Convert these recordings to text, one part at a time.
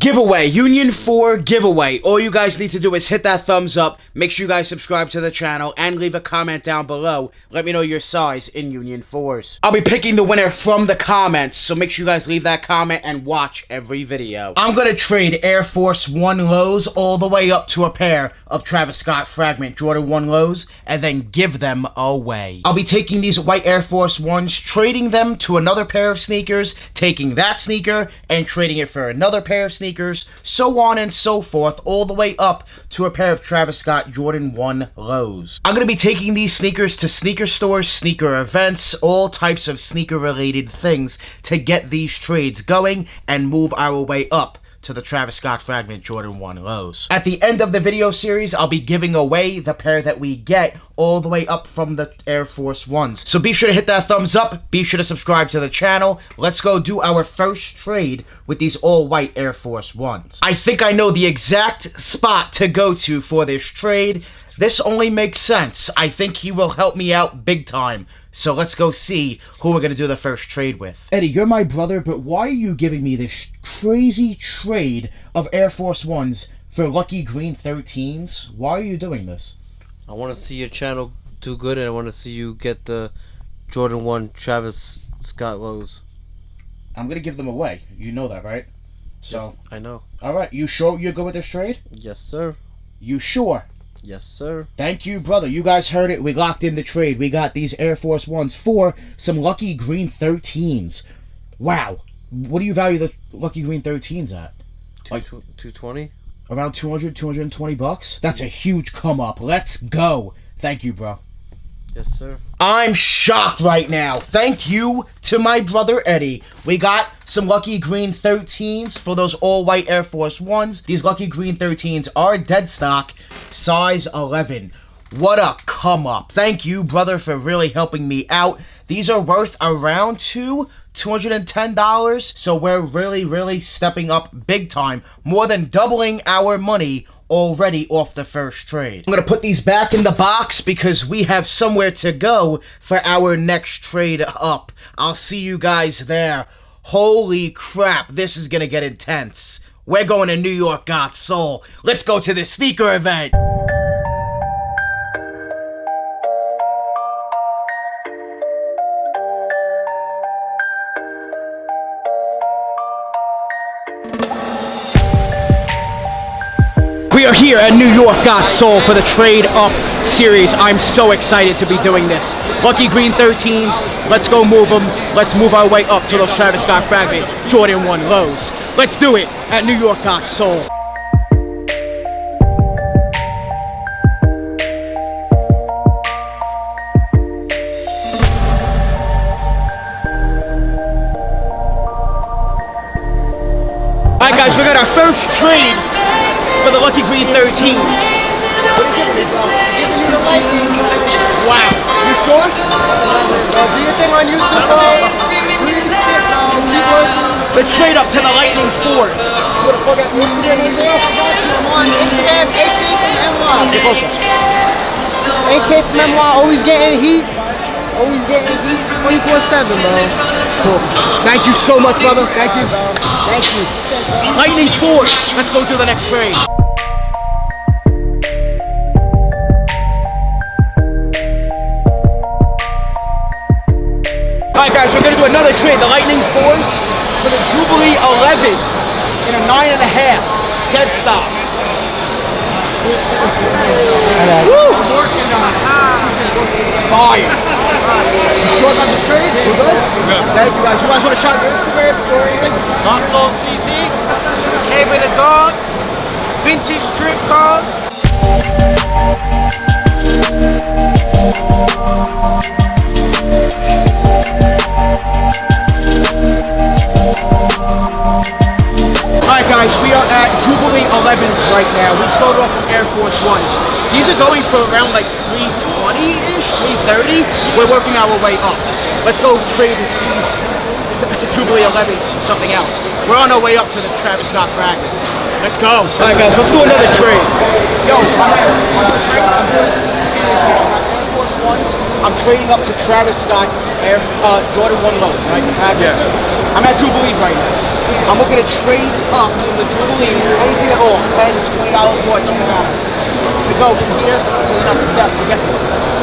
Giveaway, Union 4 giveaway. All you guys need to do is hit that thumbs up, make sure you guys subscribe to the channel, and leave a comment down below. Let me know your size in Union 4s. I'll be picking the winner from the comments, so make sure you guys leave that comment and watch every video. I'm gonna trade Air Force 1 lows all the way up to a pair of Travis Scott Fragment Jordan 1 lows, and then give them away. I'll be taking these white Air Force 1s, trading them to another pair of sneakers, taking that sneaker, and trading it for another pair of sneakers, so on and so forth, all the way up to a pair of Travis Scott Jordan 1 lows. I'm going to be taking these sneakers to sneaker stores, sneaker events, all types of sneaker related things to get these trades going and move our way up to the Travis Scott Fragment Jordan 1 lows. At the end of the video series, I'll be giving away the pair that we get all the way up from the Air Force 1s. So be sure to hit that thumbs up, be sure to subscribe to the channel. Let's go do our first trade with these all-white Air Force 1s. I think I know the exact spot to go to for this trade. This only makes sense. I think he will help me out big time. So let's go see who we're going to do the first trade with. Eddie, you're my brother, but why are you giving me this crazy trade of Air Force 1s for lucky green 13s? Why are you doing this? I want to see your channel do good, and I want to see you get the Jordan 1 Travis Scott lows. I'm going to give them away. You know that, right? So Yes, I know. Alright, you sure you're good with this trade? Yes, sir. You sure? Yes, sir. Thank you, brother. You guys heard it. We locked in the trade. We got these Air Force 1s for some lucky green 13s. Wow. What do you value the lucky green 13s at? Like 220? Around 200, 220 bucks? That's a huge come up. Let's go. Thank you, bro. Yes, sir. I'm shocked right now. Thank you to my brother Eddie. We got some lucky green 13s for those all-white Air Force 1s. These lucky green 13s are dead stock, size 11. What a come up. Thank you, brother, for really helping me out. These are worth around $210, so we're really stepping up big time, more than doubling our money already off the first trade. I'm gonna put these back in the box because we have somewhere to go for our next trade up. I'll see you guys there. Holy crap, this is gonna get intense. We're going to New York Got Soul. Let's go to the sneaker event. We are here at New York Got Soul for the Trade Up series. I'm so excited to be doing this. Lucky green 13s, let's go move them. Let's move our way up to those Travis Scott Fragment Jordan 1 lows. Let's do it at New York Got Soul. Alright guys, we got our first trade for the lucky green 13. Wow. You sure? Do your thing on YouTube, bro. The trade up to the Lightning 4s. I'm on Instagram, AK from NY. Get closer. AK from NY, always getting heat. Always getting heat 24/7, bro. Cool. Thank you so much, brother. Thank you. Thank you. Lightning 4s. Let's go do the next trade. Alright guys, we're gonna do another trade. The Lightning 4s for the Jubilee 11s in a 9.5. Dead stock. Woo! Fire. You sure about this trade? We're good? We're good. Thank you guys. You guys want to shout your Instagram story? Hustle CT, Came with a Dog, Vintage Trip Cars. Alright guys, we are at Jubilee 11s right now. We started off with Air Force 1s. These are going for around like 320-ish, 330. We're working our way up. Let's go trade these Jubilee 11s for something else. We're on our way up to the Travis Scott Fragments. Let's go. Alright guys, let's do another trade. Yo, I'm doing a series here. I got Air Force 1s. I'm trading up to Travis Scott Jordan 1 lows, right? The Fragments. Yeah. I'm at Jubilees right now. I'm looking to trade up from the Jubilees, anything at all, $10, $20 more, it doesn't matter. To go from here to the next step to get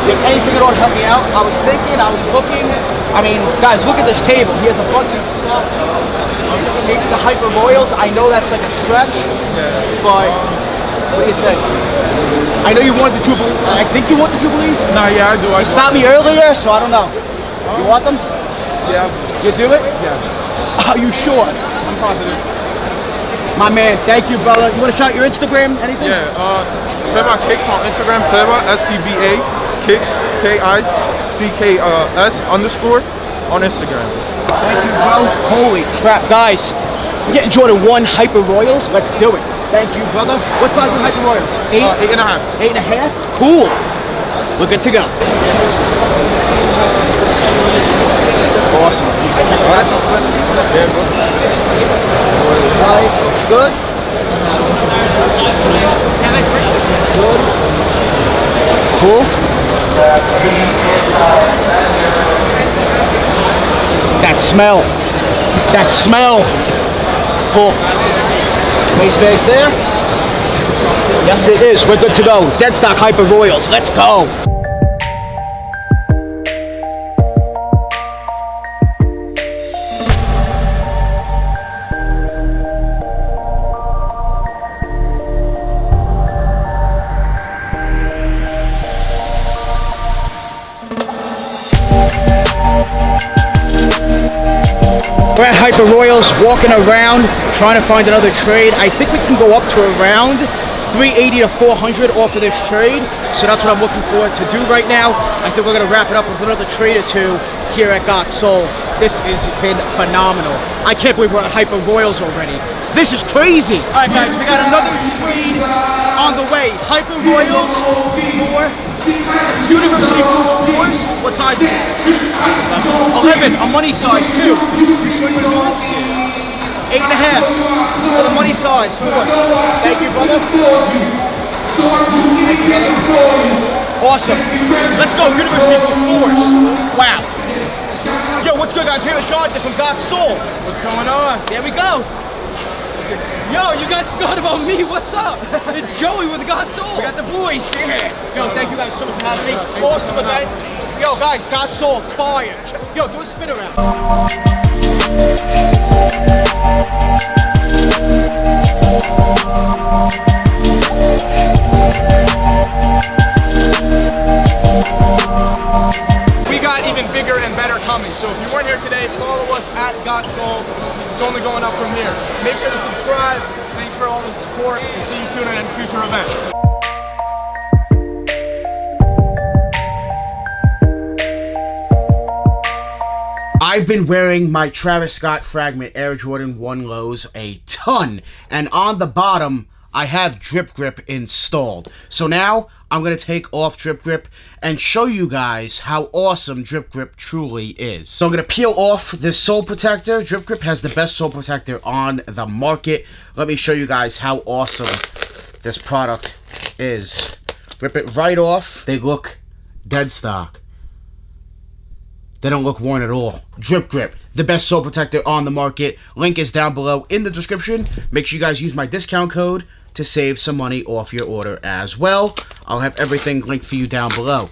if anything at all to help me out. I was thinking, I was looking. I mean, guys, look at this table. He has a bunch of stuff. I was thinking maybe the Hyper Royals. I know that's like a stretch, but what do you think? I know you want the Jubilees. I think you want the Jubilees. Nah, yeah, I do. You stopped me earlier, so I don't know. You want them? Yeah. You do it? Yeah. Are you sure? I'm positive. My man, thank you, brother. You want to shout your Instagram? Anything? Yeah. Seba Kicks on Instagram. Seba SEBA Kicks KICKS _ on Instagram. Thank you, bro. Holy crap, guys. We're getting Jordan 1 Hyper Royals. Let's do it. Thank you, brother. What size are the Hyper Royals? 8? 8.5. 8.5? Cool. We're good to go. Awesome. Right, looks good. Good. Cool. That smell. That smell. Cool. Waist bags there. Yes, it is. We're good to go. Dead stock Hyper Royals. Let's go. We're at Hyper Royals, walking around, trying to find another trade. I think we can go up to around 380 to 400 off of this trade. So that's what I'm looking forward to do right now. I think we're going to wrap it up with another trade or two here at Got Soul. This has been phenomenal. I can't believe we're at Hyper Royals already. This is crazy. All right, guys, we got another trade on the way. Hyper Royals for University Blue 4s. What size is it? 11, a money size too. You sure you want to do this? 8.5 for the money size 4s. Thank you, brother. Thank you, brother. Awesome. Let's go, University Blue 4s. Wow. Yo, what's good, guys? Here with Jonathan from Got Soul. What's going on? There we go. Yo, you guys forgot about me. What's up? It's Joey with Got Soul. We got the boys. Yeah. Yo, thank you guys so much for having me. Awesome event. Yo, guys, Got Soul, fire. Yo, do a spin around. We got even bigger and better coming. So if you weren't here today, follow us at Got Soul. It's only going up from here. Make sure to subscribe. Thanks for all the support. We'll see you soon at a future event. I've been wearing my Travis Scott Fragment Air Jordan 1 lows a ton, and on the bottom I have Drip Grip installed. So now I'm going to take off Drip Grip and show you guys how awesome Drip Grip truly is. So I'm going to peel off this sole protector. Drip Grip has the best sole protector on the market. Let me show you guys how awesome this product is. Rip it right off. They look dead stock. They don't look worn at all. Drip Grip, the best sole protector on the market. Link is down below in the description. Make sure you guys use my discount code to save some money off your order as well. I'll have everything linked for you down below.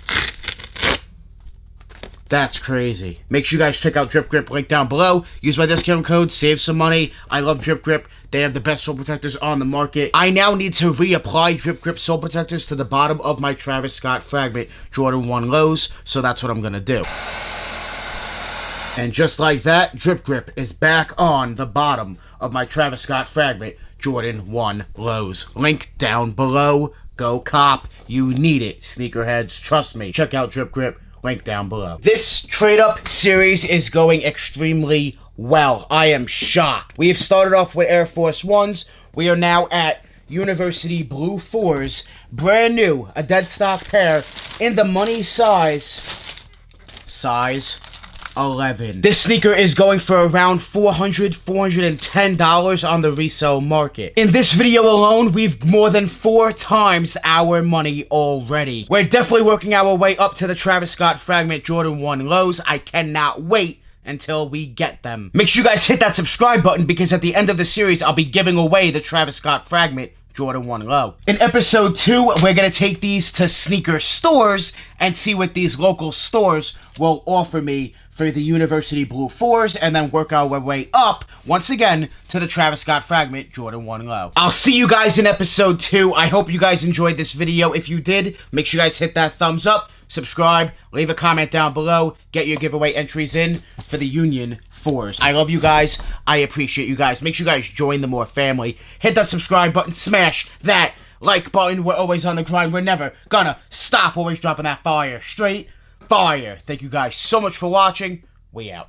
That's crazy. Make sure you guys check out Drip Grip, link down below. Use my discount code, save some money. I love Drip Grip. They have the best sole protectors on the market. I now need to reapply Drip Grip sole protectors to the bottom of my Travis Scott Fragment Jordan 1 lows, so that's what I'm gonna do. And just like that, Drip Grip is back on the bottom of my Travis Scott Fragment Jordan 1 lows. Link down below. Go cop. You need it, sneakerheads. Trust me. Check out Drip Grip. Link down below. This trade-up series is going extremely well. I am shocked. We have started off with Air Force 1s. We are now at University Blue 4s. Brand new. A dead stock pair in the money size 11. This sneaker is going for around $400, $410 on the resale market. In this video alone, we've more than 4 times our money already. We're definitely working our way up to the Travis Scott Fragment Jordan 1 lows. I cannot wait until we get them. Make sure you guys hit that subscribe button because at the end of the series, I'll be giving away the Travis Scott Fragment Jordan 1 Low. In episode 2, we're going to take these to sneaker stores and see what these local stores will offer me for the University Blue 4s, and then work our way up, once again, to the Travis Scott Fragment Jordan 1 Low. I'll see you guys in episode 2. I hope you guys enjoyed this video. If you did, make sure you guys hit that thumbs up, subscribe, leave a comment down below, get your giveaway entries in for the Union 4s. I love you guys. I appreciate you guys. Make sure you guys join the More family. Hit that subscribe button, smash that like button. We're always on the grind. We're never gonna stop. Always dropping that fire. Straight fire. Thank you guys so much for watching. We out.